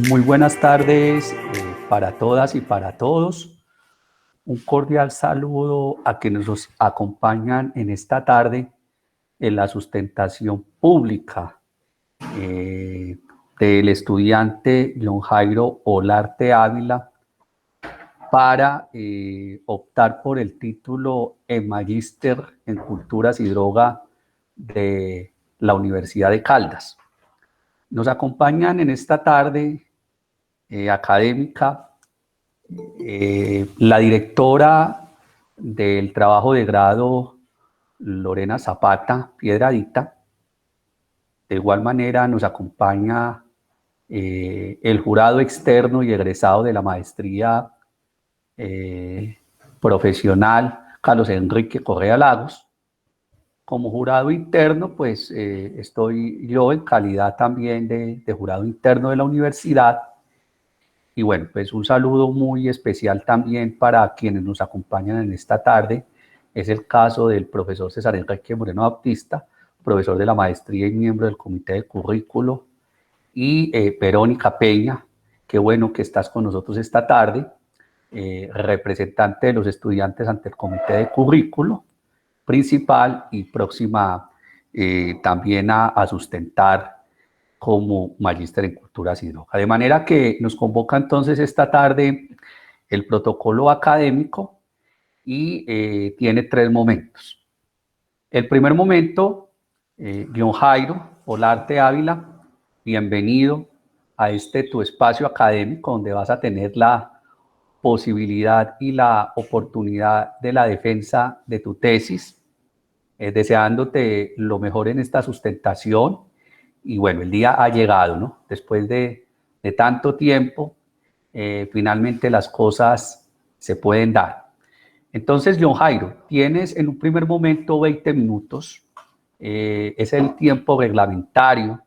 Muy buenas tardes para todas y para todos. Un cordial saludo a quienes nos acompañan en esta tarde en la sustentación pública del estudiante John Jairo Olarte Ávila para optar por el título en Magíster en Culturas y Droga de la Universidad de Caldas. Nos acompañan en esta tarde académica la directora del trabajo de grado Lorena Zapata Piedradita. De igual manera nos acompaña el jurado externo y egresado de la maestría profesional Carlos Enrique Correa Lagos. Como jurado interno, pues estoy yo en calidad también de jurado interno de la universidad. Y bueno, pues un saludo muy especial también para quienes nos acompañan en esta tarde. Es el caso del profesor César Enrique Moreno Baptista, profesor de la maestría y miembro del comité de currículo, y Verónica Peña, qué bueno que estás con nosotros esta tarde, representante de los estudiantes ante el comité de currículo principal y próxima también a sustentar como magíster en culturas y drogas. De manera que nos convoca entonces esta tarde el protocolo académico y tiene 3 momentos. El primer momento, John Jairo Olarte Ávila, bienvenido a tu espacio académico donde vas a tener la posibilidad y la oportunidad de la defensa de tu tesis, deseándote lo mejor en esta sustentación. Y bueno, el día ha llegado, ¿no? Después de tanto tiempo, finalmente las cosas se pueden dar. Entonces, John Jairo, tienes en un primer momento 20 minutos, es el tiempo reglamentario,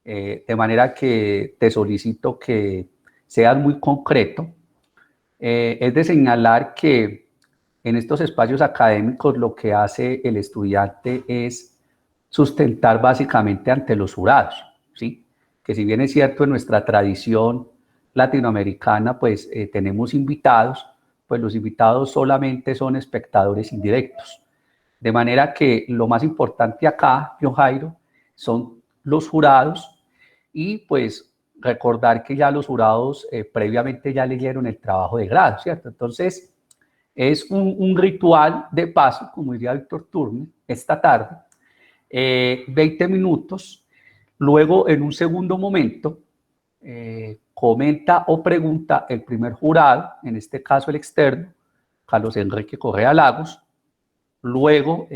de manera que te solicito que seas muy concreto. Es de señalar que en estos espacios académicos lo que hace el estudiante es sustentar básicamente ante los jurados, ¿sí? Que si bien es cierto en nuestra tradición latinoamericana, pues tenemos invitados, pues los invitados solamente son espectadores indirectos. De manera que lo más importante acá, John Jairo, son los jurados y pues recordar que ya los jurados previamente ya leyeron el trabajo de grado, ¿cierto? Entonces, es un ritual de paso, como diría Víctor Turner, esta tarde, 20 minutos. Luego, en un segundo momento, comenta o pregunta el primer jurado, en este caso el externo, Carlos Enrique Correa Lagos. Luego,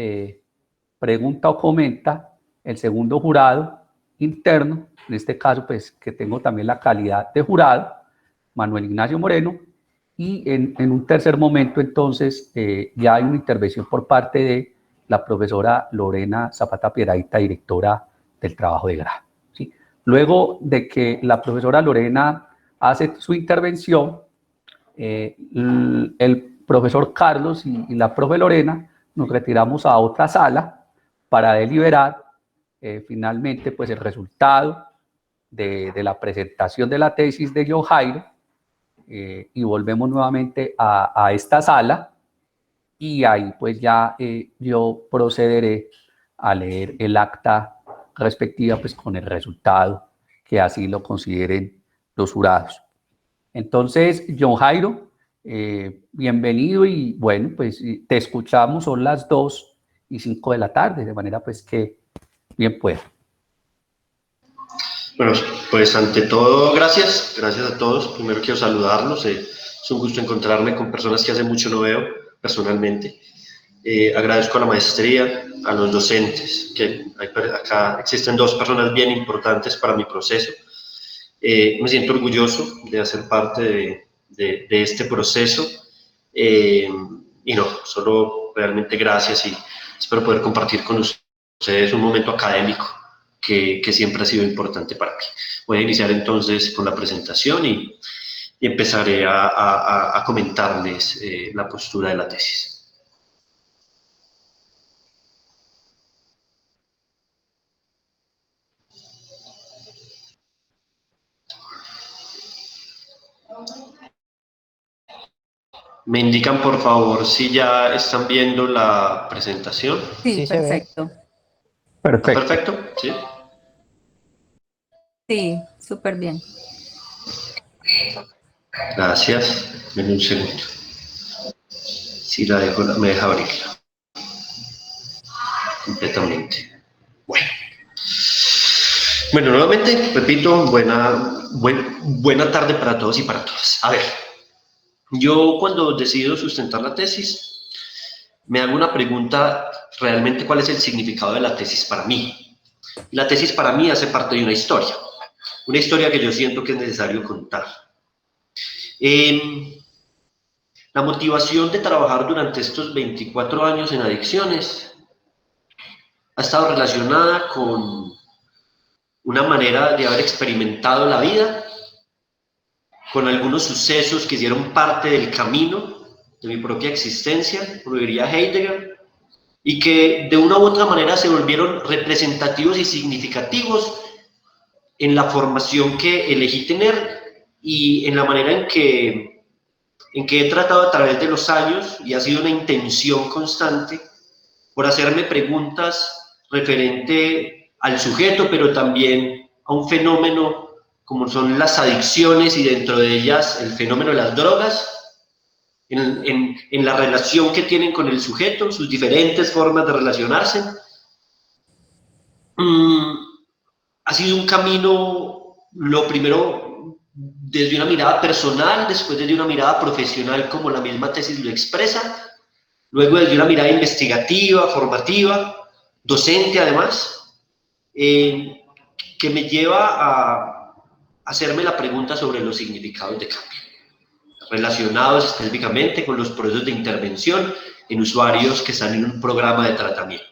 pregunta o comenta el segundo jurado interno, en este caso, pues, que tengo también la calidad de jurado, Manuel Ignacio Moreno, y en un tercer momento, entonces, ya hay una intervención por parte de la profesora Lorena Zapata Piedradita, directora del trabajo de grado, ¿sí? Luego de que la profesora Lorena hace su intervención, el profesor Carlos y la profe Lorena nos retiramos a otra sala para deliberar finalmente pues el resultado de la presentación de la tesis de John Jairo, y volvemos nuevamente a esta sala y ahí pues ya yo procederé a leer el acta respectiva pues con el resultado que así lo consideren los jurados. Entonces, John Jairo, bienvenido y bueno, pues te escuchamos, son las 2:05 de la tarde, de manera pues que bien pueda. Bueno, pues ante todo, gracias a todos. Primero quiero saludarlos, es un gusto encontrarme con personas que hace mucho no veo personalmente. Agradezco a la maestría, a los docentes, que acá existen 2 personas bien importantes para mi proceso. Me siento orgulloso de hacer parte de este proceso y no, solo realmente gracias y espero poder compartir con ustedes un momento académico que siempre ha sido importante para mí. Voy a iniciar entonces con la presentación y empezaré a comentarles la postura de la tesis. ¿Me indican, por favor, si ya están viendo la presentación? Sí, perfecto. Perfecto. Perfecto, ¿sí? Sí, súper bien. Gracias. Denme un segundo. Si la dejo, me deja abrirla. Completamente. Bueno, nuevamente, repito, buena tarde para todos y para todas. A ver, yo cuando decido sustentar la tesis, me hago una pregunta, realmente, ¿cuál es el significado de la tesis para mí? La tesis para mí hace parte de una historia que yo siento que es necesario contar. La motivación de trabajar durante estos 24 años en adicciones ha estado relacionada con una manera de haber experimentado la vida, con algunos sucesos que hicieron parte del camino de mi propia existencia, como diría Heidegger, y que de una u otra manera se volvieron representativos y significativos en la formación que elegí tener y en la manera en que he tratado a través de los años, y ha sido una intención constante, por hacerme preguntas referente al sujeto, pero también a un fenómeno como son las adicciones y dentro de ellas el fenómeno de las drogas, en la relación que tienen con el sujeto, sus diferentes formas de relacionarse. Ha sido un camino, lo primero, desde una mirada personal, después desde una mirada profesional, como la misma tesis lo expresa, luego desde una mirada investigativa, formativa, docente además, que me lleva a hacerme la pregunta sobre los significados de cambio, relacionados específicamente con los procesos de intervención en usuarios que están en un programa de tratamiento.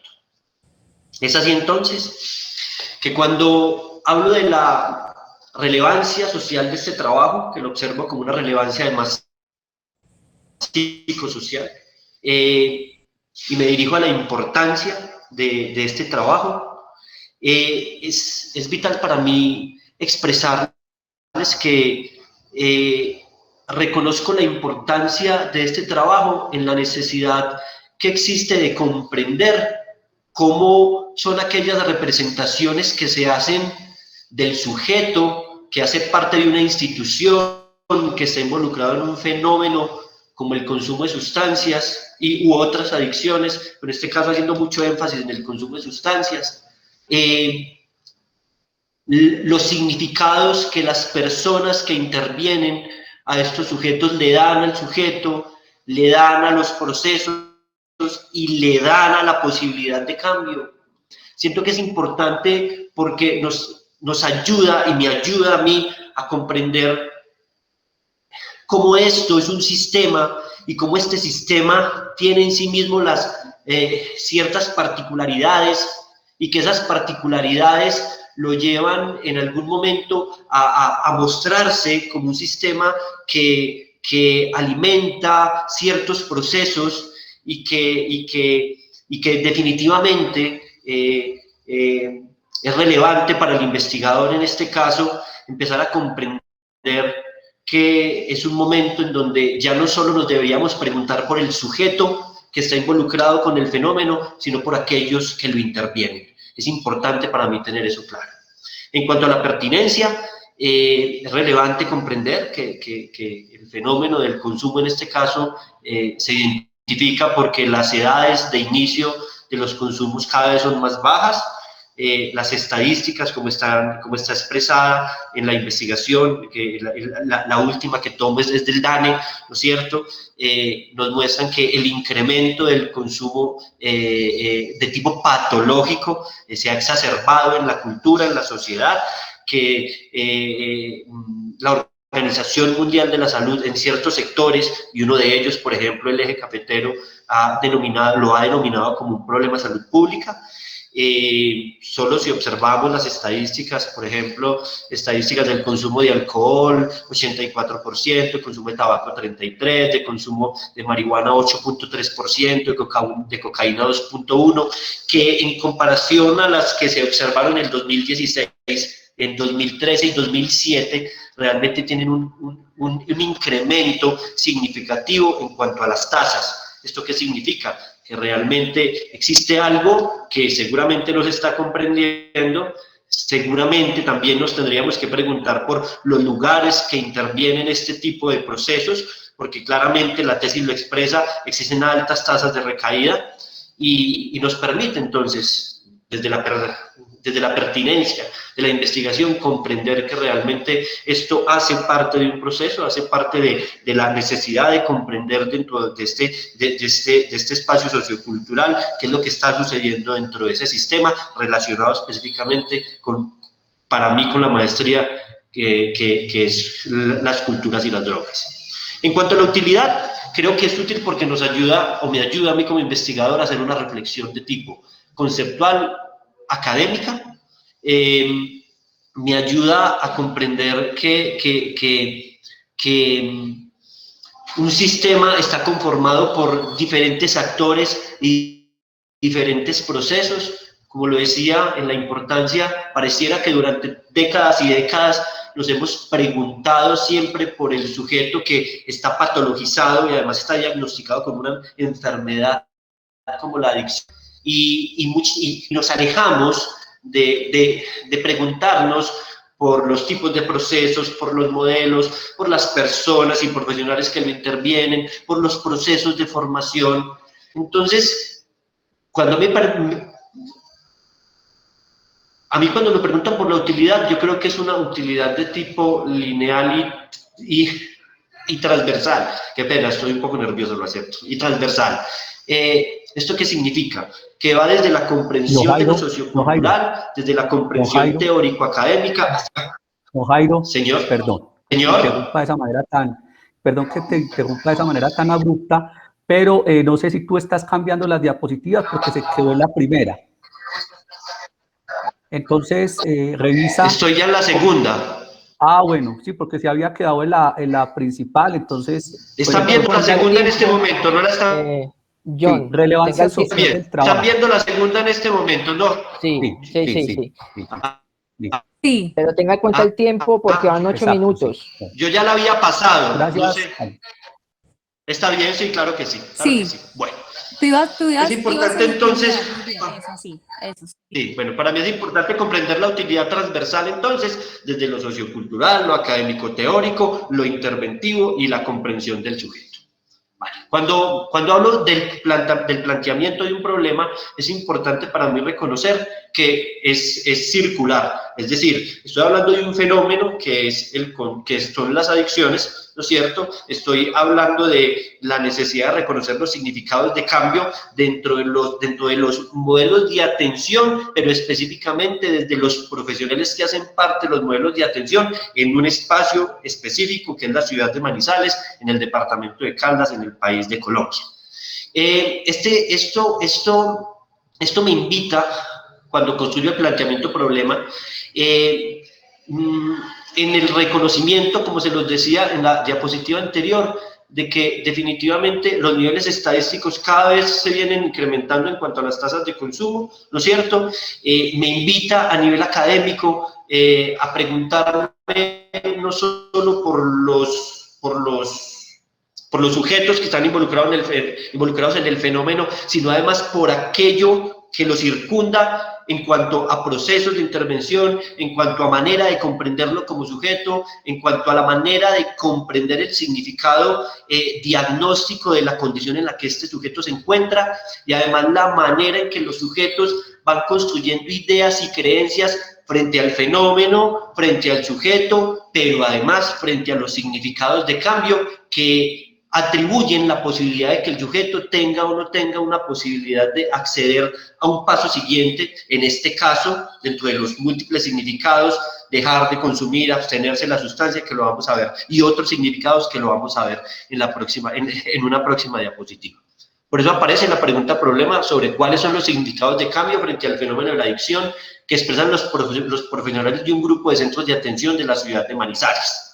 Es así entonces que cuando hablo de la relevancia social de este trabajo, que lo observo como una relevancia además psicosocial, y me dirijo a la importancia de este trabajo, es vital para mí expresarles que reconozco la importancia de este trabajo en la necesidad que existe de comprender cómo son aquellas representaciones que se hacen del sujeto, que hace parte de una institución, que está involucrado en un fenómeno como el consumo de sustancias u otras adicciones, pero en este caso haciendo mucho énfasis en el consumo de sustancias, los significados que las personas que intervienen a estos sujetos le dan al sujeto, le dan a los procesos y le dan a la posibilidad de cambio. Siento que es importante porque nos ayuda y me ayuda a mí a comprender cómo esto es un sistema y cómo este sistema tiene en sí mismo las ciertas particularidades, y que esas particularidades lo llevan en algún momento a mostrarse como un sistema que alimenta ciertos procesos y que definitivamente es relevante para el investigador, en este caso, empezar a comprender que es un momento en donde ya no solo nos deberíamos preguntar por el sujeto que está involucrado con el fenómeno, sino por aquellos que lo intervienen. Es importante para mí tener eso claro. En cuanto a la pertinencia, es relevante comprender que el fenómeno del consumo en este caso se identifica porque las edades de inicio de los consumos cada vez son más bajas. Las estadísticas, como está expresada en la investigación, que la última que tomo es del DANE, ¿no es cierto?, nos muestran que el incremento del consumo de tipo patológico se ha exacerbado en la cultura, en la sociedad, que la Organización Mundial de la Salud en ciertos sectores, y uno de ellos, por ejemplo, el eje cafetero, lo ha denominado como un problema de salud pública. Solo si observamos las estadísticas, por ejemplo, estadísticas del consumo de alcohol, 84%, el consumo de tabaco 33%, de consumo de marihuana 8.3%, de cocaína 2.1%, que en comparación a las que se observaron en el 2016, en 2013 y 2007, realmente tienen un incremento significativo en cuanto a las tasas. ¿Esto qué significa? Que realmente existe algo que seguramente no se está comprendiendo. Seguramente también nos tendríamos que preguntar por los lugares que intervienen en este tipo de procesos, porque claramente la tesis lo expresa, existen altas tasas de recaída y nos permite entonces, desde la pertinencia de la investigación, comprender que realmente esto hace parte de un proceso, hace parte de la necesidad de comprender dentro de este espacio sociocultural qué es lo que está sucediendo dentro de ese sistema, relacionado específicamente para mí con la maestría que es las culturas y las drogas. En cuanto a la utilidad, creo que es útil porque nos ayuda, o me ayuda a mí como investigador, a hacer una reflexión de tipo conceptual, académica. Me ayuda a comprender que un sistema está conformado por diferentes actores y diferentes procesos. Como lo decía, en la importancia, pareciera que durante décadas y décadas nos hemos preguntado siempre por el sujeto que está patologizado y además está diagnosticado como una enfermedad como la adicción, y nos alejamos de preguntarnos por los tipos de procesos, por los modelos, por las personas y profesionales que lo intervienen, por los procesos de formación. Entonces, cuando a mí cuando me preguntan por la utilidad, yo creo que es una utilidad de tipo lineal y transversal. Qué pena, estoy un poco nervioso, lo acepto. Y transversal. ¿Esto qué significa? Que va desde la comprensión de lo sociocultural, desde la comprensión teórico-académica hasta... Jairo, Señor. Perdón. Señor. Perdón que te interrumpa de esa manera tan abrupta, pero no sé si tú estás cambiando las diapositivas porque se quedó en la primera. Entonces, revisa... Estoy ya en la segunda. Ah, bueno, sí, porque se había quedado en la principal, entonces... Están viendo la segunda en este momento, ¿no la están...? John, sí, relevancia social del trabajo. Están viendo la segunda en este momento, ¿no? Sí. Sí. Pero tenga en cuenta el tiempo porque van 8 minutos. Sí. Yo ya la había pasado. Gracias. No sé. ¿Está bien? Sí, claro que sí. Claro que sí. Bueno. Es importante entonces... Eso sí. Sí, bueno, para mí es importante comprender la utilidad transversal entonces, desde lo sociocultural, lo académico teórico, lo interventivo y la comprensión del sujeto. Vale. Cuando hablo del planteamiento de un problema, es importante para mí reconocer que es circular. Es decir, estoy hablando de un fenómeno que son las adicciones, ¿no es cierto? Estoy hablando de la necesidad de reconocer los significados de cambio dentro de los modelos de atención, pero específicamente desde los profesionales que hacen parte de los modelos de atención en un espacio específico que es la ciudad de Manizales, en el departamento de Caldas, en el país de Colombia. Esto me invita, cuando construyo el planteamiento problema, en el reconocimiento, como se los decía en la diapositiva anterior, de que definitivamente los niveles estadísticos cada vez se vienen incrementando en cuanto a las tasas de consumo, ¿no es cierto? Me invita a nivel académico a preguntarme no solo por los sujetos que están involucrados en el fenómeno, sino además por aquello que lo circunda en cuanto a procesos de intervención, en cuanto a manera de comprenderlo como sujeto, en cuanto a la manera de comprender el significado diagnóstico de la condición en la que este sujeto se encuentra, y además la manera en que los sujetos van construyendo ideas y creencias frente al fenómeno, frente al sujeto, pero además frente a los significados de cambio que atribuyen la posibilidad de que el sujeto tenga o no tenga una posibilidad de acceder a un paso siguiente, en este caso, dentro de los múltiples significados, dejar de consumir, abstenerse de la sustancia, que lo vamos a ver, y otros significados que lo vamos a ver en una próxima diapositiva. Por eso aparece en la pregunta problema sobre cuáles son los significados de cambio frente al fenómeno de la adicción que expresan los profesionales de un grupo de centros de atención de la ciudad de Manizales.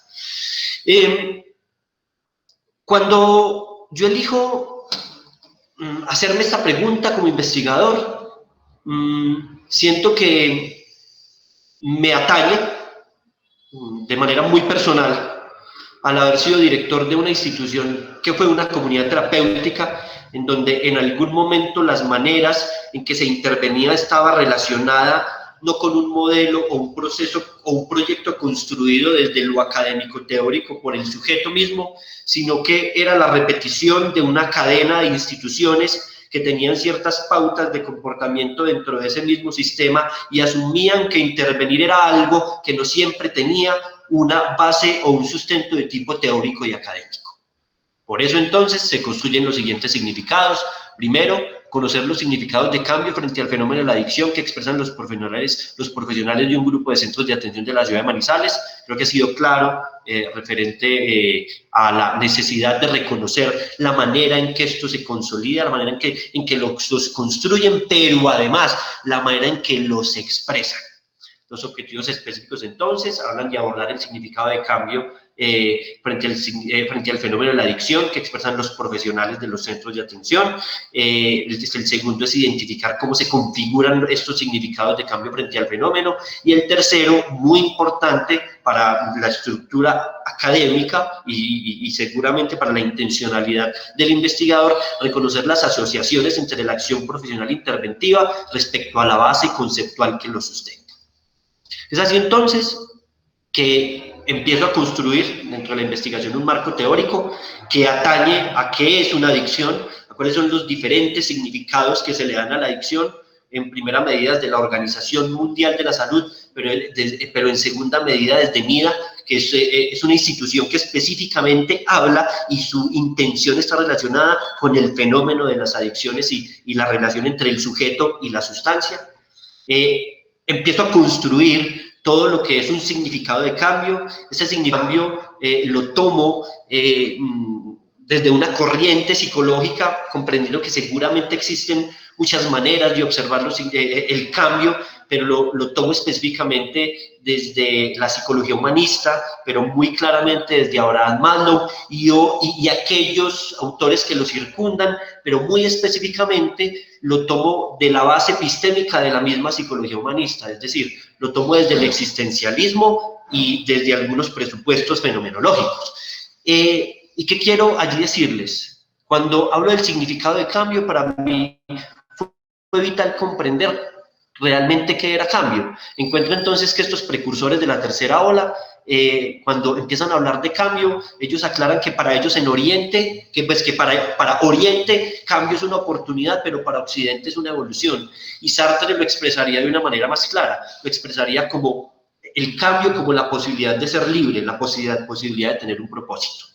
Cuando yo elijo hacerme esta pregunta como investigador, siento que me atañe de manera muy personal al haber sido director de una institución que fue una comunidad terapéutica en donde en algún momento las maneras en que se intervenía estaba relacionada no con un modelo o un proceso o un proyecto construido desde lo académico teórico por el sujeto mismo, sino que era la repetición de una cadena de instituciones que tenían ciertas pautas de comportamiento dentro de ese mismo sistema y asumían que intervenir era algo que no siempre tenía una base o un sustento de tipo teórico y académico. Por eso entonces se construyen los siguientes significados. Primero, conocer los significados de cambio frente al fenómeno de la adicción que expresan los profesionales de un grupo de centros de atención de la ciudad de Manizales. Creo que ha sido claro referente a la necesidad de reconocer la manera en que esto se consolida, la manera en que los construyen, pero además la manera en que los expresan. Los objetivos específicos, entonces, hablan de abordar el significado de cambio frente al fenómeno de la adicción que expresan los profesionales de los centros de atención. El segundo es identificar cómo se configuran estos significados de cambio frente al fenómeno. Y el tercero, muy importante para la estructura académica y seguramente para la intencionalidad del investigador, reconocer las asociaciones entre la acción profesional interventiva respecto a la base conceptual que lo sustenta. Es así entonces que empiezo a construir dentro de la investigación un marco teórico que atañe a qué es una adicción, a cuáles son los diferentes significados que se le dan a la adicción, en primera medida desde la Organización Mundial de la Salud, pero en segunda medida desde MIDA, que es una institución que específicamente habla y su intención está relacionada con el fenómeno de las adicciones y la relación entre el sujeto y la sustancia. Empiezo a construir todo lo que es un significado de cambio. Ese significado lo tomo desde una corriente psicológica, comprendiendo que seguramente existen muchas maneras de observar el cambio, pero lo tomo específicamente desde la psicología humanista, pero muy claramente desde Abraham Maslow y aquellos autores que lo circundan, pero muy específicamente lo tomo de la base epistémica de la misma psicología humanista, es decir, lo tomo desde el existencialismo y desde algunos presupuestos fenomenológicos. ¿Y qué quiero allí decirles? Cuando hablo del significado de cambio, para mí fue vital comprender realmente qué era cambio. Encuentro entonces que estos precursores de la tercera ola, cuando empiezan a hablar de cambio, ellos aclaran que para ellos en Oriente, que para Oriente cambio es una oportunidad, pero para Occidente es una evolución. Y Sartre lo expresaría de una manera más clara, lo expresaría como el cambio como la posibilidad de ser libre, la posibilidad de tener un propósito.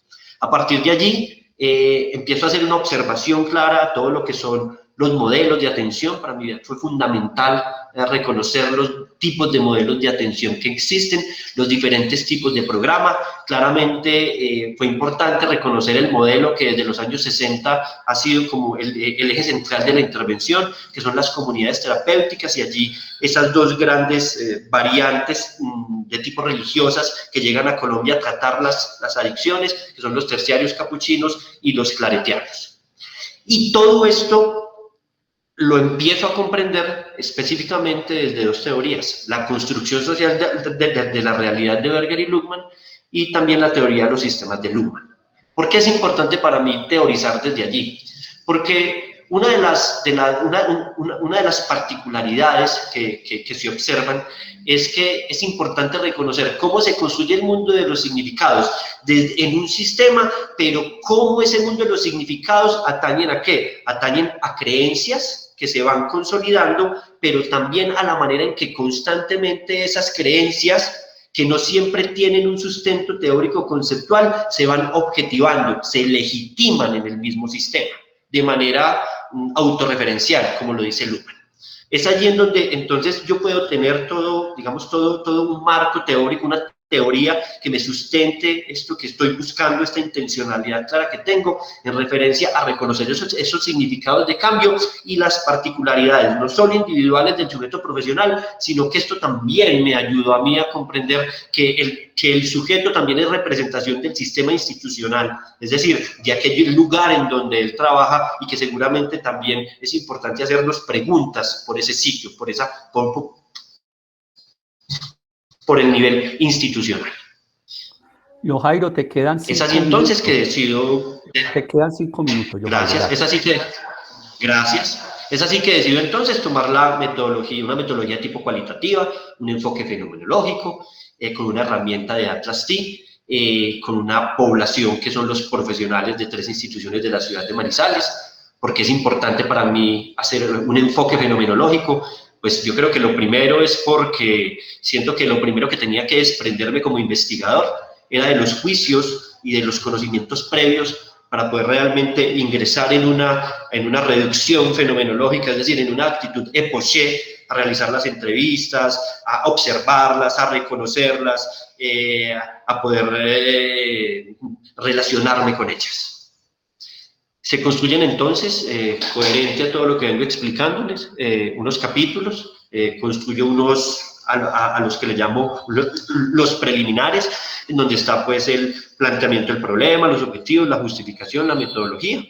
A partir de allí, empiezo a hacer una observación clara a todo lo que son los modelos de atención. Para mí fue fundamental reconocer los tipos de modelos de atención que existen, los diferentes tipos de programa. Claramente fue importante reconocer el modelo que desde los años 60 ha sido como el eje central de la intervención, que son las comunidades terapéuticas, y allí esas dos grandes variantes de tipo religiosas que llegan a Colombia a tratar las adicciones, que son los terciarios capuchinos y los claretianos. Y todo esto lo empiezo a comprender específicamente desde dos teorías: la construcción social de la realidad de Berger y Luhmann, y también la teoría de los sistemas de Luhmann. ¿Por qué es importante para mí teorizar desde allí? Porque una de las particularidades que se observan es que es importante reconocer cómo se construye el mundo de los significados en un sistema, pero cómo ese mundo de los significados atañen a ¿qué? Atañen a creencias que se van consolidando, pero también a la manera en que constantemente esas creencias, que no siempre tienen un sustento teórico conceptual, se van objetivando, se legitiman en el mismo sistema, de manera autorreferencial, como lo dice Luhmann. Es allí en donde entonces yo puedo tener todo, digamos, todo un marco teórico, una teoría que me sustente esto que estoy buscando, esta intencionalidad clara que tengo en referencia a reconocer esos significados de cambio y las particularidades, no solo individuales del sujeto profesional, sino que esto también me ayudó a mí a comprender que el sujeto también es representación del sistema institucional, es decir, de aquel lugar en donde él trabaja, y que seguramente también es importante hacernos preguntas por ese sitio, por el nivel institucional. Yo, Jairo, te quedan 5 minutos. Es así entonces que decido... Te quedan 5 minutos. Gracias, es así que... Gracias. Es así que decido entonces tomar la metodología, una metodología tipo cualitativa, un enfoque fenomenológico, con una herramienta de Atlas T, con una población que son los profesionales de 3 instituciones de la ciudad de Manizales. Porque es importante para mí hacer un enfoque fenomenológico. Pues yo creo que lo primero es porque siento que lo primero que tenía que desprenderme como investigador era de los juicios y de los conocimientos previos para poder realmente ingresar en una reducción fenomenológica, es decir, en una actitud epoché, a realizar las entrevistas, a observarlas, a reconocerlas, a poder relacionarme con ellas. Se construyen entonces, coherente a todo lo que vengo explicándoles, unos capítulos, construyo unos a los que le llamo los preliminares, en donde está pues el planteamiento del problema, los objetivos, la justificación, la metodología.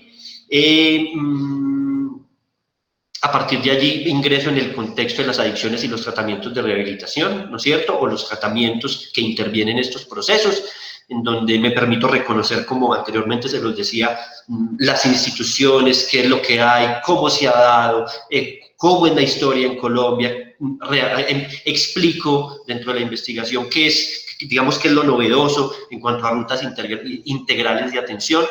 A partir de allí ingreso en el contexto de las adicciones y los tratamientos de rehabilitación, ¿no es cierto? O los tratamientos que intervienen en estos procesos, en donde me permito reconocer, como anteriormente se los decía, las instituciones, qué es lo que hay, cómo se ha dado, cómo es la historia en Colombia. Explico dentro de la investigación qué es, digamos, qué es lo novedoso en cuanto a rutas integrales de atención,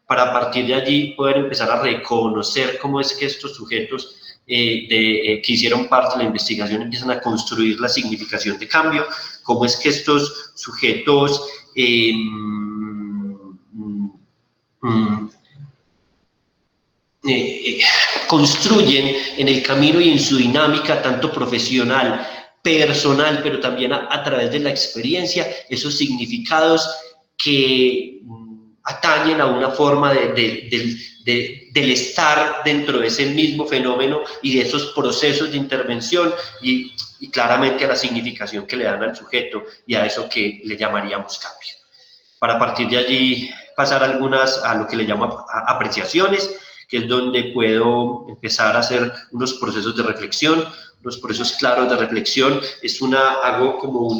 para a partir de allí poder empezar a reconocer cómo es que estos sujetos que hicieron parte de la investigación empiezan a construir la significación de cambio, cómo es que estos sujetos construyen en el camino y en su dinámica, tanto profesional, personal, pero también a través de la experiencia, esos significados que atañen a una forma del estar dentro de ese mismo fenómeno y de esos procesos de intervención y claramente a la significación que le dan al sujeto y a eso que le llamaríamos cambio. Para partir de allí pasar a lo que le llamo apreciaciones, que es donde puedo empezar a hacer unos procesos de reflexión, unos procesos claros de reflexión. Hago como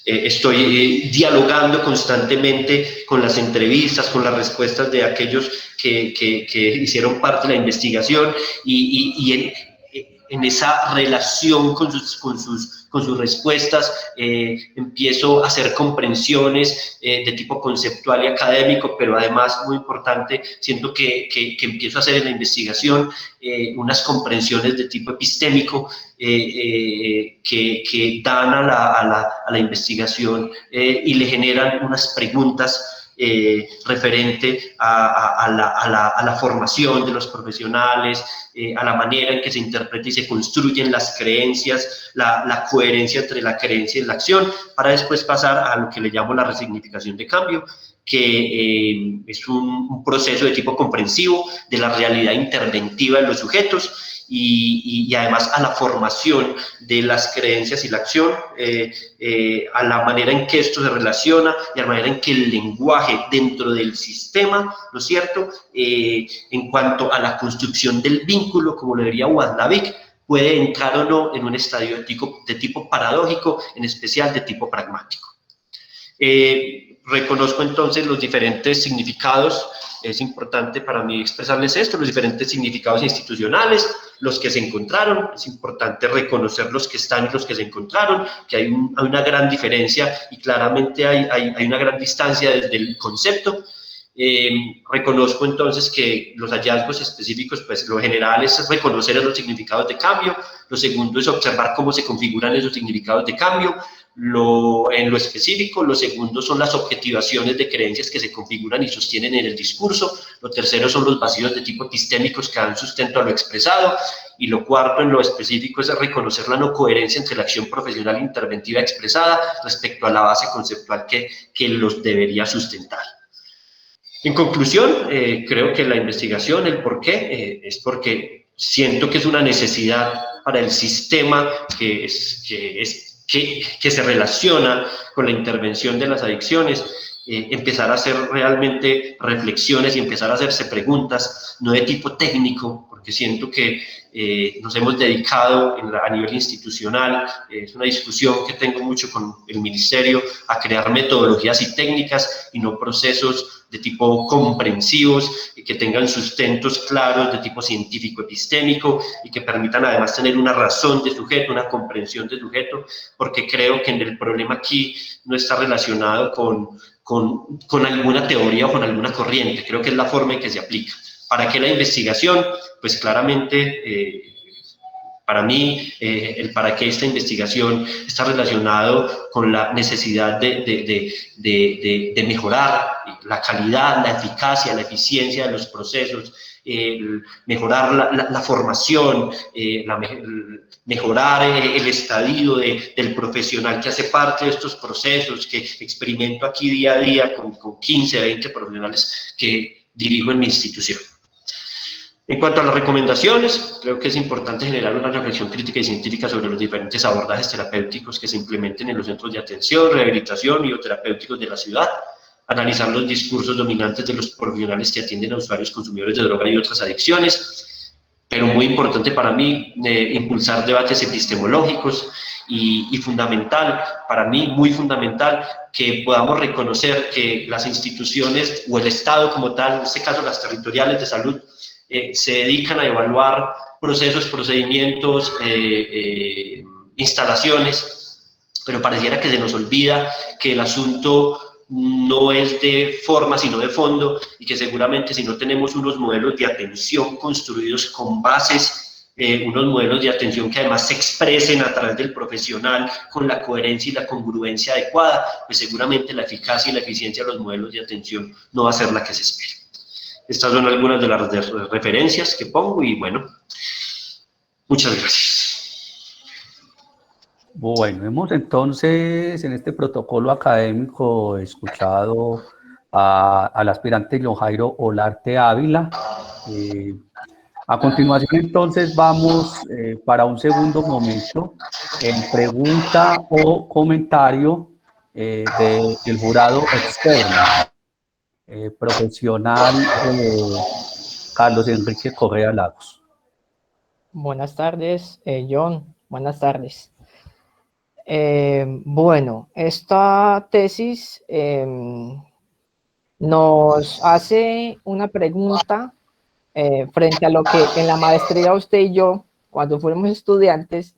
estoy dialogando constantemente con las entrevistas, con las respuestas de aquellos que hicieron parte de la investigación y en esa relación con sus respuestas empiezo a hacer comprensiones de tipo conceptual y académico, pero además, muy importante, siento que empiezo a hacer en la investigación unas comprensiones de tipo epistémico que dan a la investigación y le generan unas preguntas referente a la formación de los profesionales, a la manera en que se interpreta y se construyen las creencias, la coherencia entre la creencia y la acción, para después pasar a lo que le llamo la resignificación de cambio, que es un proceso de tipo comprensivo de la realidad interventiva de los sujetos, y además a la formación de las creencias y la acción, a la manera en que esto se relaciona y a la manera en que el lenguaje dentro del sistema, ¿no es cierto?, en cuanto a la construcción del vínculo, como lo diría Watzlawick, puede entrar o no en un estadio de tipo paradójico, en especial de tipo pragmático. Reconozco entonces los diferentes significados. Es importante para mí expresarles esto, los diferentes significados institucionales, los que se encontraron. Es importante reconocer los que están y los que se encontraron, que hay una gran diferencia y claramente hay una gran distancia desde el concepto. Reconozco entonces que los hallazgos específicos, pues lo general es reconocer los significados de cambio. Lo segundo es observar cómo se configuran esos significados de cambio. En lo específico, lo segundo son las objetivaciones de creencias que se configuran y sostienen en el discurso, lo tercero son los vacíos de tipo epistémicos que dan sustento a lo expresado, y lo cuarto en lo específico es reconocer la no coherencia entre la acción profesional interventiva expresada respecto a la base conceptual que los debería sustentar. En conclusión, creo que la investigación, el por qué, es porque siento que es una necesidad para el sistema que se relaciona con la intervención de las adicciones, empezar a hacer realmente reflexiones y empezar a hacerse preguntas, no de tipo técnico, porque siento que nos hemos dedicado a nivel institucional, es una discusión que tengo mucho con el ministerio, a crear metodologías y técnicas y no procesos de tipo comprensivos y que tengan sustentos claros de tipo científico-epistémico y que permitan además tener una razón de sujeto, una comprensión de sujeto, porque creo que el problema aquí no está relacionado con alguna teoría o con alguna corriente, creo que es la forma en que se aplica. ¿Para qué la investigación? Pues claramente, para mí, el para qué esta investigación está relacionado con la necesidad de mejorar la calidad, la eficacia, la eficiencia de los procesos, mejorar la formación, mejorar el estadio del profesional que hace parte de estos procesos, que experimento aquí día a día con 15, 20 profesionales que dirijo en mi institución. En cuanto a las recomendaciones, creo que es importante generar una reflexión crítica y científica sobre los diferentes abordajes terapéuticos que se implementen en los centros de atención, rehabilitación y o terapéuticos de la ciudad, analizar los discursos dominantes de los profesionales que atienden a usuarios consumidores de droga y otras adicciones, pero muy importante para mí, impulsar debates epistemológicos y fundamental, para mí muy fundamental, que podamos reconocer que las instituciones o el Estado como tal, en este caso las territoriales de salud, se dedican a evaluar procesos, procedimientos, instalaciones, pero pareciera que se nos olvida que el asunto no es de forma, sino de fondo, y que seguramente si no tenemos unos modelos de atención construidos con bases, unos modelos de atención que además se expresen a través del profesional con la coherencia y la congruencia adecuada, pues seguramente la eficacia y la eficiencia de los modelos de atención no va a ser la que se espera. Estas son algunas de las referencias que pongo y bueno, muchas gracias. Bueno, hemos entonces en este protocolo académico escuchado al aspirante John Jairo Olarte Ávila. A continuación entonces vamos para un segundo momento en pregunta o comentario del jurado externo. Profesional Carlos Enrique Correa Lagos. Buenas tardes, John. Buenas tardes. Bueno, esta tesis nos hace una pregunta frente a lo que en la maestría usted y yo, cuando fuimos estudiantes,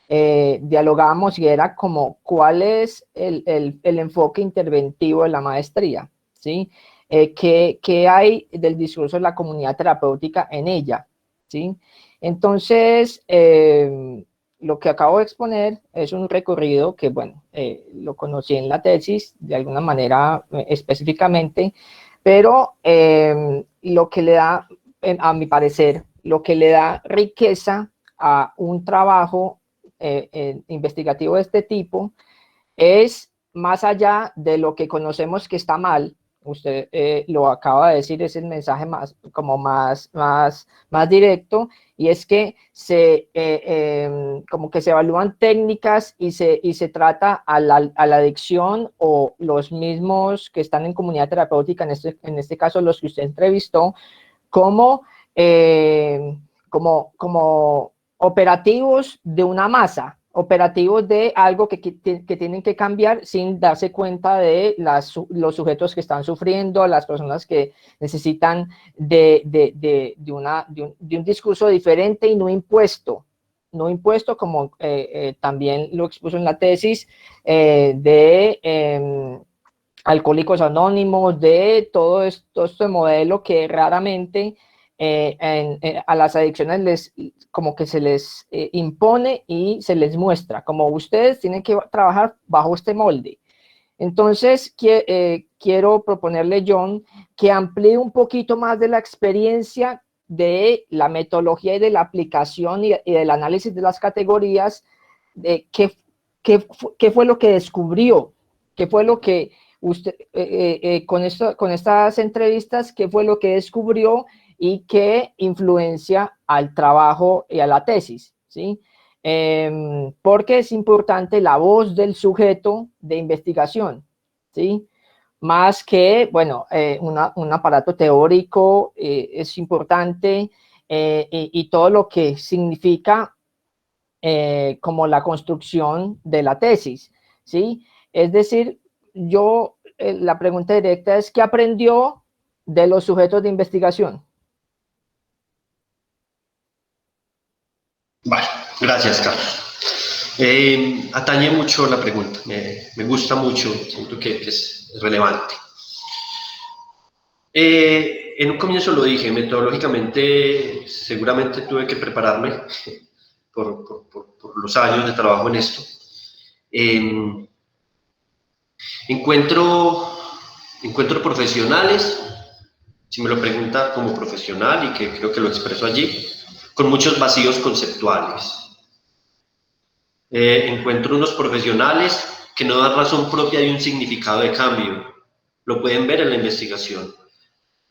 dialogábamos y era como cuál es el enfoque interventivo de la maestría, ¿sí? ¿Qué hay del discurso de la comunidad terapéutica en ella? ¿Sí? Entonces, lo que acabo de exponer es un recorrido que, bueno, lo conocí en la tesis de alguna manera específicamente, pero lo que le da, a mi parecer, lo que le da riqueza a un trabajo investigativo de este tipo es más allá de lo que conocemos que está mal. Usted lo acaba de decir, es el mensaje más directo, y es que como que se evalúan técnicas y se trata a la adicción o los mismos que están en comunidad terapéutica, en este caso los que usted entrevistó, como operativos de una masa, operativos de algo que tienen que cambiar sin darse cuenta de los sujetos que están sufriendo, las personas que necesitan de un discurso diferente y no impuesto como también lo expuso en la tesis, de Alcohólicos Anónimos, de todo este modelo que raramente a las adicciones como que se les impone y se les muestra, como ustedes tienen que trabajar bajo este molde. Entonces, quiero proponerle, John, que amplíe un poquito más de la experiencia de la metodología y de la aplicación y del análisis de las categorías, de qué fue lo que descubrió, qué fue lo que usted, con estas entrevistas, qué fue lo que descubrió y qué influencia al trabajo y a la tesis, ¿sí? Porque es importante la voz del sujeto de investigación, ¿sí? Más que, bueno, un aparato teórico es importante, y todo lo que significa como la construcción de la tesis, ¿sí? Es decir, la pregunta directa es, ¿qué aprendió de los sujetos de investigación? Vale, gracias, Carlos. Atañe mucho la pregunta, me gusta mucho, siento que es relevante. En un comienzo lo dije, metodológicamente seguramente tuve que prepararme por los años de trabajo en esto. Encuentro profesionales, si me lo pregunta como profesional, y que creo que lo expreso allí, con muchos vacíos conceptuales. Encuentro unos profesionales que no dan razón propia de un significado de cambio. Lo pueden ver en la investigación.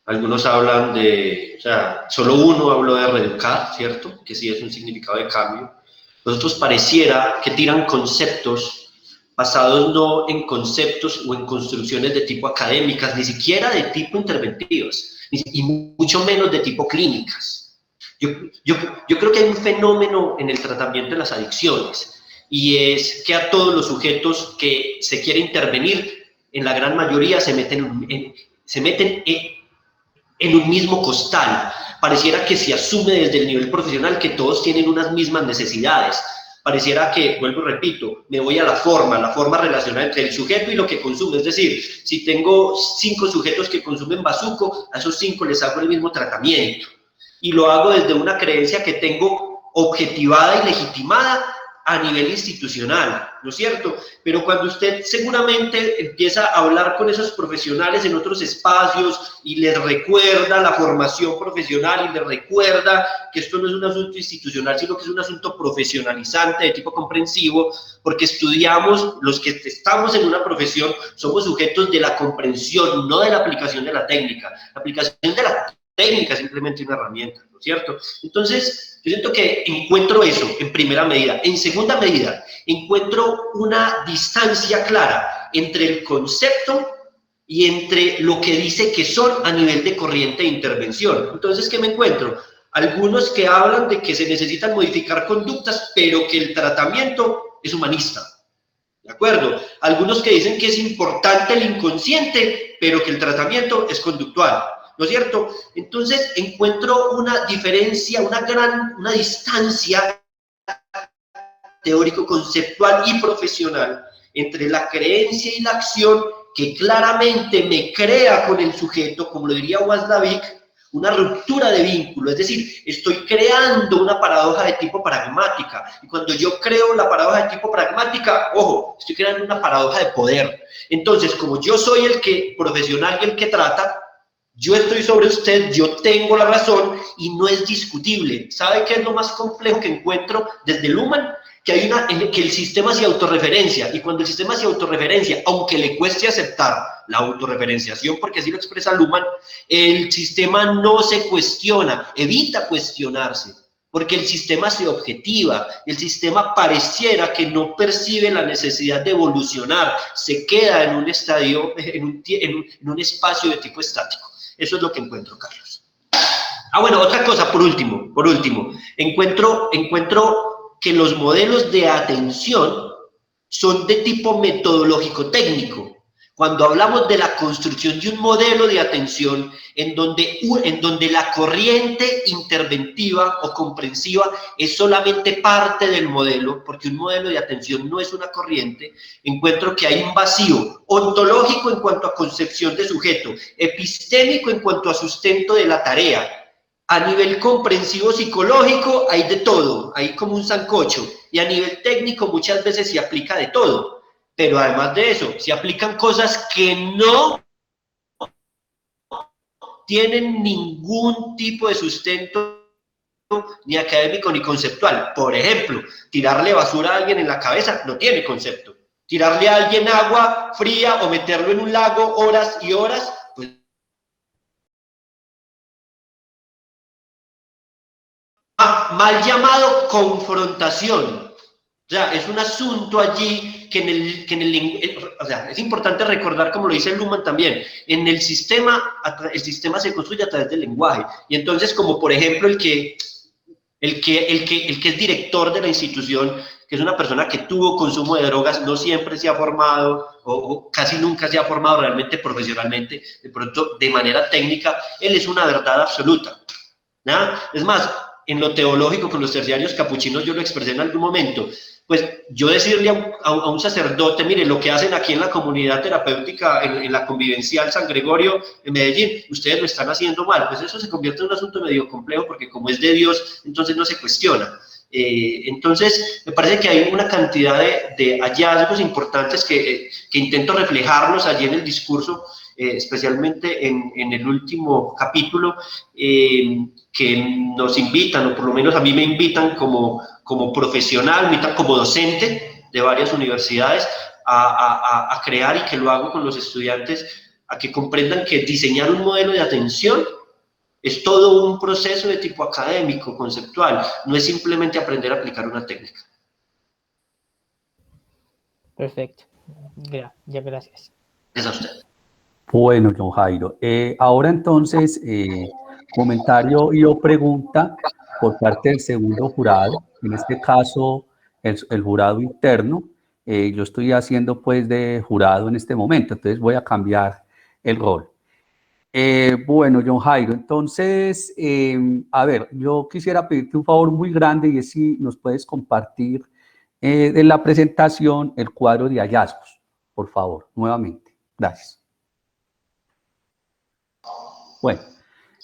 Algunos hablan de, o sea, solo uno habló de reeducar, ¿cierto? Que sí es un significado de cambio. Los otros pareciera que tiran conceptos basados no en conceptos o en construcciones de tipo académicas, ni siquiera de tipo interventivas, y mucho menos de tipo clínicas. Yo creo que hay un fenómeno en el tratamiento de las adicciones, y es que a todos los sujetos que se quiere intervenir, en la gran mayoría se meten en un mismo costal. Pareciera que se asume desde el nivel profesional que todos tienen unas mismas necesidades. Pareciera que, vuelvo y repito, me voy a la forma relacionada entre el sujeto y lo que consume. Es decir, si tengo 5 sujetos que consumen bazuco, a esos 5 les hago el mismo tratamiento. Y lo hago desde una creencia que tengo objetivada y legitimada a nivel institucional, ¿no es cierto? Pero cuando usted seguramente empieza a hablar con esos profesionales en otros espacios y les recuerda la formación profesional y les recuerda que esto no es un asunto institucional, sino que es un asunto profesionalizante de tipo comprensivo, porque estudiamos, los que estamos en una profesión, somos sujetos de la comprensión, no de la aplicación de la técnica. La aplicación de la técnica es simplemente una herramienta, ¿no es cierto? Entonces, yo siento que encuentro eso en primera medida. En segunda medida, encuentro una distancia clara entre el concepto y entre lo que dice que son a nivel de corriente de intervención. Entonces, ¿qué me encuentro? Algunos que hablan de que se necesitan modificar conductas, pero que el tratamiento es humanista. ¿De acuerdo? Algunos que dicen que es importante el inconsciente, pero que el tratamiento es conductual. ¿No es cierto? Entonces encuentro una diferencia, una distancia teórico-conceptual y profesional entre la creencia y la acción que claramente me crea con el sujeto, como lo diría Watzlawick, una ruptura de vínculo. Es decir, estoy creando una paradoja de tipo pragmática. Y cuando yo creo la paradoja de tipo pragmática, ojo, estoy creando una paradoja de poder. Entonces, como yo soy el que profesional y el que trata, yo estoy sobre usted, yo tengo la razón y no es discutible. ¿Sabe qué es lo más complejo que encuentro desde Luhmann? Que que el sistema se autorreferencia, y cuando el sistema se autorreferencia, aunque le cueste aceptar la autorreferenciación, porque así lo expresa Luhmann, el sistema no se cuestiona, evita cuestionarse, porque el sistema se objetiva, el sistema pareciera que no percibe la necesidad de evolucionar, se queda en un estadio, en un espacio de tipo estático. Eso es lo que encuentro, Carlos. Bueno, otra cosa, por último, encuentro que los modelos de atención son de tipo metodológico-técnico. Cuando hablamos de la construcción de un modelo de atención en donde la corriente interventiva o comprensiva es solamente parte del modelo, porque un modelo de atención no es una corriente, encuentro que hay un vacío ontológico en cuanto a concepción de sujeto, epistémico en cuanto a sustento de la tarea, A nivel comprensivo psicológico hay de todo, hay como un sancocho, y a nivel técnico muchas veces se aplica de todo, pero además de eso, se aplican cosas que no tienen ningún tipo de sustento ni académico ni conceptual. Por ejemplo, tirarle basura a alguien en la cabeza no tiene concepto. Tirarle a alguien agua fría o meterlo en un lago horas y horas, pues mal llamado confrontación. O sea, es un asunto allí que en el o sea, es importante recordar, como lo dice Luhmann también, en el sistema se construye a través del lenguaje. Y entonces, como por ejemplo el que es director de la institución, que es una persona que tuvo consumo de drogas, no siempre se ha formado o casi nunca se ha formado realmente profesionalmente, de pronto de manera técnica, él es una verdad absoluta. ¿No? Es más, en lo teológico con los terciarios capuchinos yo lo expresé en algún momento, pues yo decirle a un sacerdote, mire, lo que hacen aquí en la comunidad terapéutica, en la convivencial San Gregorio, en Medellín, ustedes lo están haciendo mal, pues eso se convierte en un asunto medio complejo, porque como es de Dios, entonces no se cuestiona. Entonces, me parece que hay una cantidad de hallazgos importantes que intento reflejarlos allí en el discurso, especialmente en el último capítulo, que nos invitan, o por lo menos a mí me invitan como profesional, me invitan como docente de varias universidades a crear, y que lo hago con los estudiantes, a que comprendan que diseñar un modelo de atención es todo un proceso de tipo académico, conceptual, no es simplemente aprender a aplicar una técnica. Perfecto. Ya, gracias. Es a usted. Bueno, John Jairo. Ahora entonces, comentario y o pregunta por parte del segundo jurado, en este caso el jurado interno. Yo estoy haciendo pues de jurado en este momento, entonces voy a cambiar el rol. Bueno, John Jairo, entonces, a ver, yo quisiera pedirte un favor muy grande, y es si nos puedes compartir de la presentación el cuadro de hallazgos, por favor, nuevamente. Gracias. Bueno,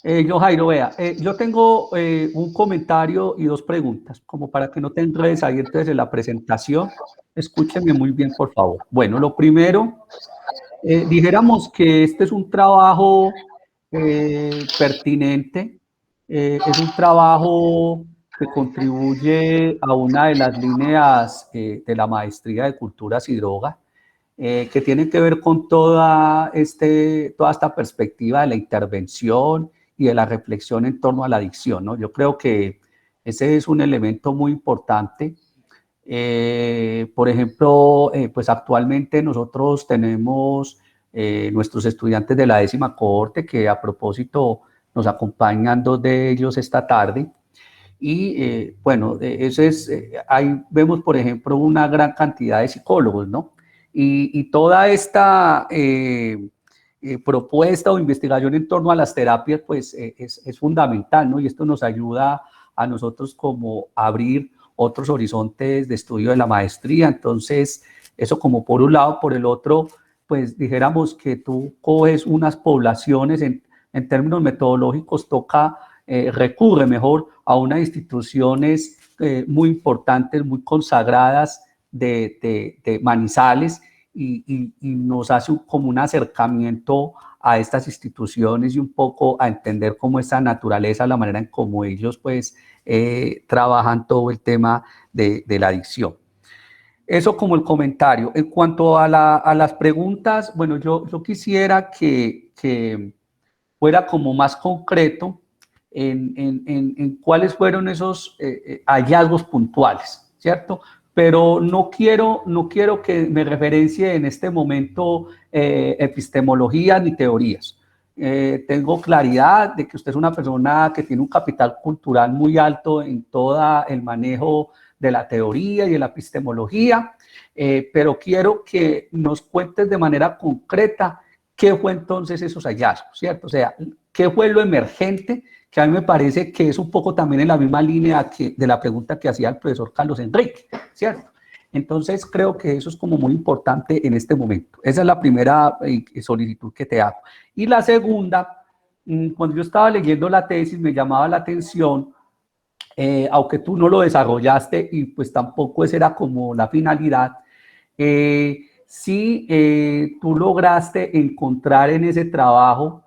John Jairo, vea, yo tengo un comentario y dos preguntas, como para que no te enredes ahí entonces en la presentación. Escúchenme muy bien, por favor. Bueno, lo primero, dijéramos que este es un trabajo pertinente, es un trabajo que contribuye a una de las líneas de la maestría de culturas y drogas, que tiene que ver con toda esta perspectiva de la intervención y de la reflexión en torno a la adicción, ¿no? Yo creo que ese es un elemento muy importante. Por ejemplo, pues actualmente nosotros tenemos nuestros estudiantes de la 10ª cohorte, que a propósito nos acompañan 2 de ellos esta tarde. Y bueno, eso es, ahí vemos, por ejemplo, una gran cantidad de psicólogos, ¿no? Y toda esta propuesta o investigación en torno a las terapias, pues es fundamental, ¿no? Y esto nos ayuda a nosotros como a abrir otros horizontes de estudio de la maestría. Entonces, eso como por un lado. Por el otro, pues dijéramos que tú coges unas poblaciones en términos metodológicos, recurre mejor a unas instituciones muy importantes, muy consagradas de Manizales, y nos hace como un acercamiento a estas instituciones y un poco a entender cómo esta naturaleza, la manera en cómo ellos pues trabajan todo el tema de la adicción. Eso como el comentario. En cuanto a las preguntas, bueno, yo quisiera que fuera como más concreto en cuáles fueron esos hallazgos puntuales, ¿cierto? Pero no quiero que me referencie en este momento epistemología ni teorías. Tengo claridad de que usted es una persona que tiene un capital cultural muy alto en todo el manejo de la teoría y de la epistemología, pero quiero que nos cuentes de manera concreta qué fue entonces esos hallazgos, ¿cierto? O sea, qué fue lo emergente, que a mí me parece que es un poco también en la misma línea de la pregunta que hacía el profesor Carlos Enrique, ¿cierto? Entonces, creo que eso es como muy importante en este momento. Esa es la primera solicitud que te hago. Y la segunda, cuando yo estaba leyendo la tesis me llamaba la atención, aunque tú no lo desarrollaste y pues tampoco esa era como la finalidad, sí tú lograste encontrar en ese trabajo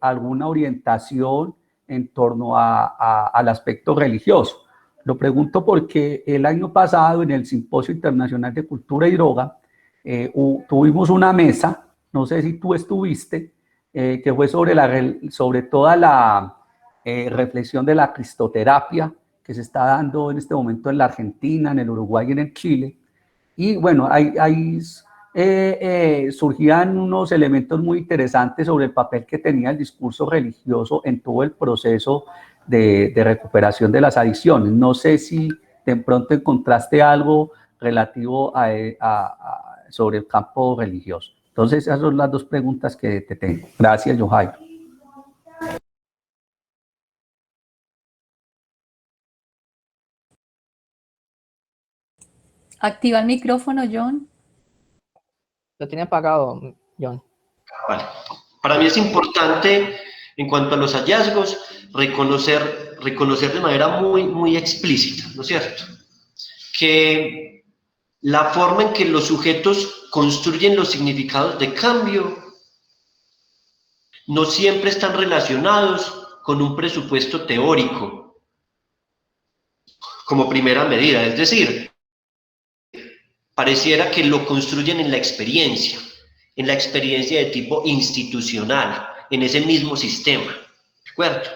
alguna orientación en torno al aspecto religioso. Lo pregunto porque el año pasado en el Simposio Internacional de Cultura y Droga tuvimos una mesa, no sé si tú estuviste, que fue sobre toda la reflexión de la cristoterapia que se está dando en este momento en la Argentina, en el Uruguay y en el Chile. Y bueno, surgían unos elementos muy interesantes sobre el papel que tenía el discurso religioso en todo el proceso de recuperación de las adicciones. No sé si de pronto encontraste algo relativo sobre el campo religioso. Entonces, esas son las dos preguntas que te tengo. Gracias, Yohai. Activa el micrófono, John. Lo tiene apagado, John. Vale. Para mí es importante, en cuanto a los hallazgos, reconocer de manera muy explícita, ¿no es cierto?, que la forma en que los sujetos construyen los significados de cambio no siempre están relacionados con un presupuesto teórico como primera medida. Es decir, pareciera que lo construyen en la experiencia de tipo institucional, en ese mismo sistema, ¿de acuerdo?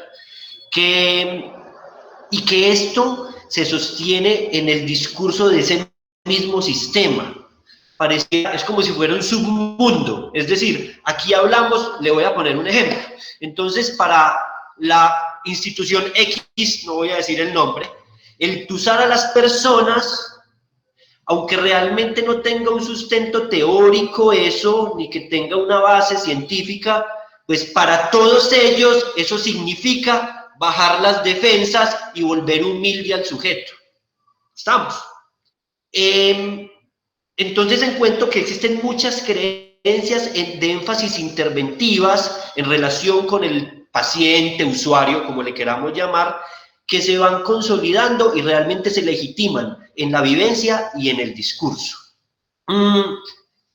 Y que esto se sostiene en el discurso de ese mismo sistema. Pareciera, es como si fuera un submundo, es decir, aquí hablamos, le voy a poner un ejemplo. Entonces, para la institución X, no voy a decir el nombre, el usar a las personas, aunque realmente no tenga un sustento teórico eso, ni que tenga una base científica, pues para todos ellos eso significa bajar las defensas y volver humilde al sujeto. ¿Estamos? Entonces encuentro que existen muchas creencias de énfasis interventivas en relación con el paciente, usuario, como le queramos llamar, que se van consolidando y realmente se legitiman en la vivencia y en el discurso.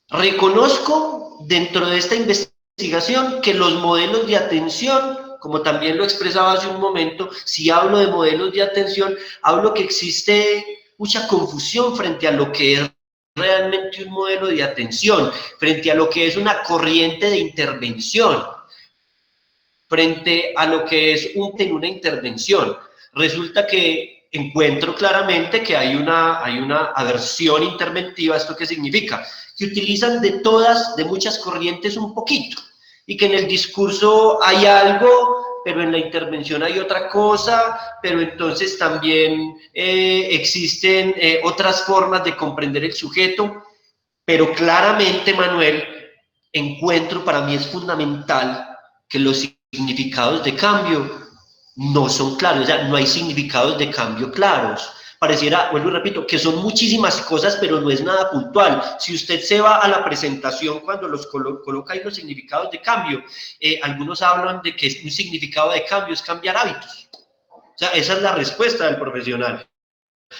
Reconozco dentro de esta investigación que los modelos de atención, como también lo expresaba hace un momento, si hablo de modelos de atención, hablo que existe mucha confusión frente a lo que es realmente un modelo de atención, frente a lo que es una corriente de intervención, frente a lo que es una intervención. Resulta que encuentro claramente que hay una aversión interventiva. ¿Esto qué significa? Que utilizan de muchas corrientes un poquito, y que en el discurso hay algo, pero en la intervención hay otra cosa, pero entonces también existen otras formas de comprender el sujeto. Pero claramente, Manuel, para mí es fundamental que los significados de cambio no son claros, o sea, no hay significados de cambio claros. Pareciera, vuelvo y repito, que son muchísimas cosas, pero no es nada puntual. Si usted se va a la presentación, cuando los coloca ahí los significados de cambio, algunos hablan de que un significado de cambio es cambiar hábitos. O sea, esa es la respuesta del profesional.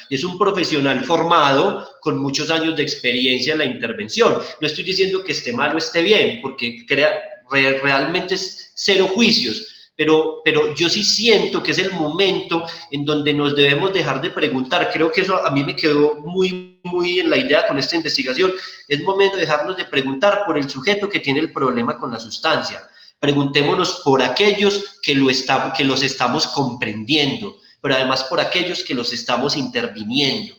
Es un profesional formado con muchos años de experiencia en la intervención. No estoy diciendo que esté mal o esté bien, porque realmente es cero juicios. Pero yo sí siento que es el momento en donde nos debemos dejar de preguntar. Creo que eso a mí me quedó muy en la idea con esta investigación. Es momento de dejarnos de preguntar por el sujeto que tiene el problema con la sustancia. Preguntémonos por aquellos que los estamos comprendiendo, pero además por aquellos que los estamos interviniendo.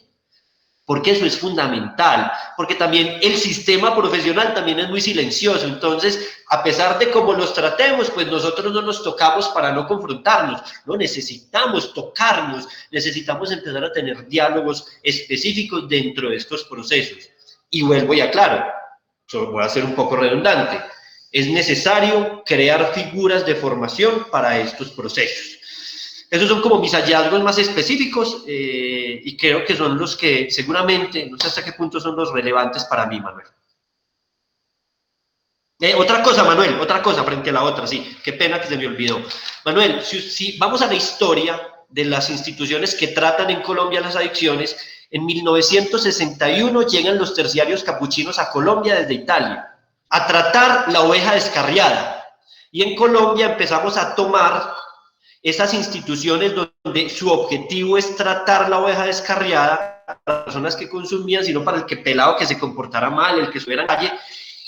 Porque eso es fundamental, porque también el sistema profesional también es muy silencioso. Entonces, a pesar de cómo los tratemos, pues nosotros no nos tocamos para no confrontarnos, no necesitamos tocarnos, necesitamos empezar a tener diálogos específicos dentro de estos procesos. Y vuelvo y aclaro, voy a ser un poco redundante, es necesario crear figuras de formación para estos procesos. Esos son como mis hallazgos más específicos y creo que son los que seguramente, no sé hasta qué punto son los relevantes para mí, Manuel. Otra cosa, Manuel, otra cosa frente a la otra, sí, qué pena que se me olvidó. Manuel, si vamos a la historia de las instituciones que tratan en Colombia las adicciones, en 1961 llegan los terciarios capuchinos a Colombia desde Italia a tratar la oveja descarriada. Y en Colombia empezamos a tomar esas instituciones donde su objetivo es tratar la oveja descarriada para las personas que consumían, sino para el que pelado que se comportara mal, el que estuviera en la calle,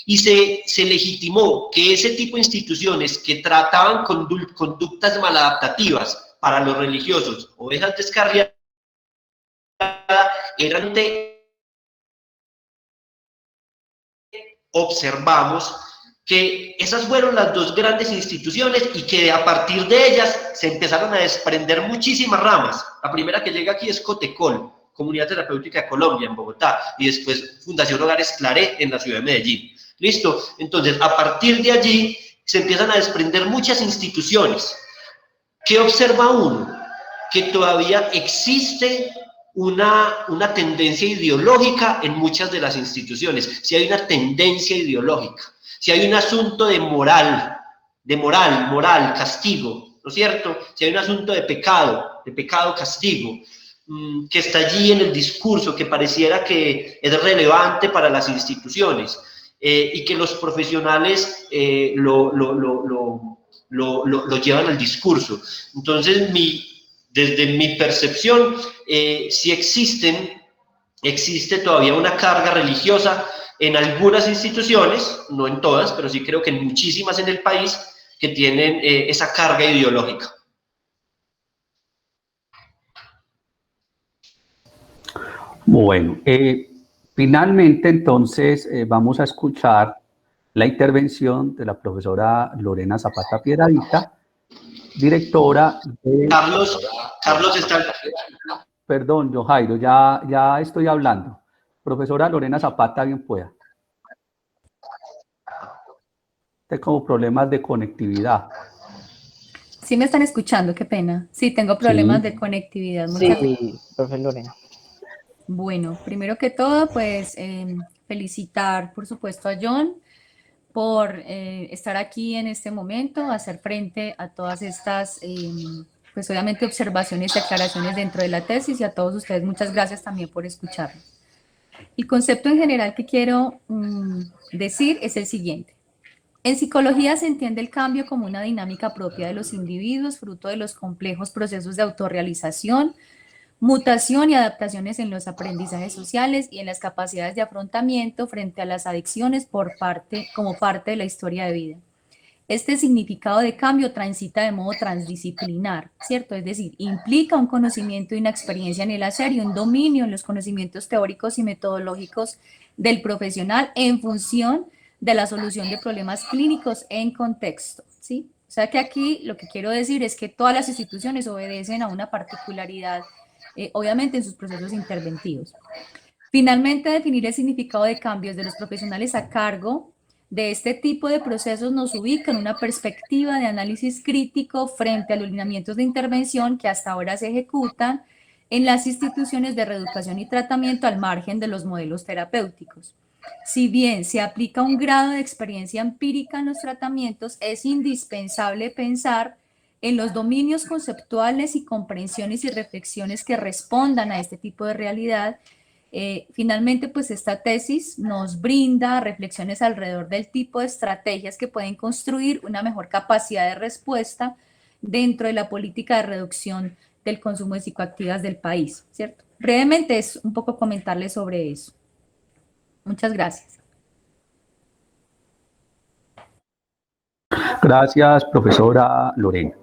y se legitimó que ese tipo de instituciones que trataban conductas maladaptativas para los religiosos, ovejas descarriadas, eran observamos que esas fueron las dos grandes instituciones y que a partir de ellas se empezaron a desprender muchísimas ramas. La primera que llega aquí es Cotecol, Comunidad Terapéutica de Colombia, en Bogotá, y después Fundación Hogares Claré en la ciudad de Medellín. ¿Listo? Entonces, a partir de allí se empiezan a desprender muchas instituciones. ¿Qué observa uno? Que todavía existe una tendencia ideológica en muchas de las instituciones. Si hay una tendencia ideológica, si hay un asunto de moral, castigo, ¿no es cierto? Si hay un asunto de pecado, castigo, que está allí en el discurso, que pareciera que es relevante para las instituciones, y que los profesionales lo llevan al discurso. Entonces, desde mi percepción, sí existe todavía una carga religiosa en algunas instituciones, no en todas, pero sí creo que en muchísimas en el país, que tienen esa carga ideológica. Bueno, finalmente entonces vamos a escuchar la intervención de la profesora Lorena Zapata Piedradita, directora de... Carlos está... Perdón, yo Jairo, ya estoy hablando. Profesora Lorena Zapata, bien pueda. Tengo problemas de conectividad. Sí me están escuchando, qué pena. Sí, tengo problemas de conectividad. Muchas sí, profe Lorena. Bueno, primero que todo, pues felicitar, por supuesto, a John por estar aquí en este momento, hacer frente a todas estas, pues obviamente, observaciones y aclaraciones dentro de la tesis, y a todos ustedes muchas gracias también por escucharnos. El concepto en general que quiero decir es el siguiente. En psicología se entiende el cambio como una dinámica propia de los individuos, fruto de los complejos procesos de autorrealización, mutación y adaptaciones en los aprendizajes sociales y en las capacidades de afrontamiento frente a las adicciones como parte de la historia de vida. Este significado de cambio transita de modo transdisciplinar, ¿cierto? Es decir, implica un conocimiento y una experiencia en el hacer y un dominio en los conocimientos teóricos y metodológicos del profesional en función de la solución de problemas clínicos en contexto, ¿sí? O sea que aquí lo que quiero decir es que todas las instituciones obedecen a una particularidad, obviamente en sus procesos interventivos. Finalmente, definir el significado de cambios de los profesionales a cargo de este tipo de procesos nos ubica en una perspectiva de análisis crítico frente a los lineamientos de intervención que hasta ahora se ejecutan en las instituciones de reeducación y tratamiento al margen de los modelos terapéuticos. Si bien se aplica un grado de experiencia empírica en los tratamientos, es indispensable pensar en los dominios conceptuales y comprensiones y reflexiones que respondan a este tipo de realidad. Finalmente, pues esta tesis nos brinda reflexiones alrededor del tipo de estrategias que pueden construir una mejor capacidad de respuesta dentro de la política de reducción del consumo de psicoactivas del país, ¿cierto? Brevemente es un poco comentarles sobre eso. Muchas gracias. Gracias, profesora Lorena.